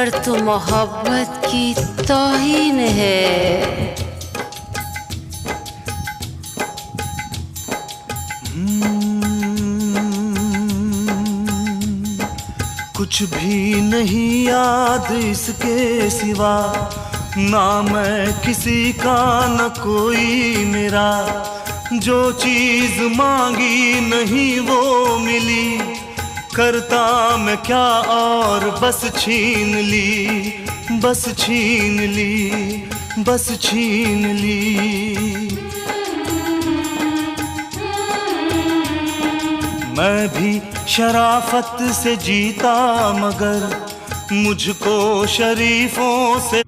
पर तो मोहब्बत की तौहीन है। कुछ भी नहीं याद इसके सिवा, ना मैं किसी का न कोई मेरा। जो चीज मांगी नहीं वो मिली, करता मैं क्या और बस छीन ली, बस छीन ली, बस छीन ली। मैं भी शराफत से जीता मगर मुझको शरीफों से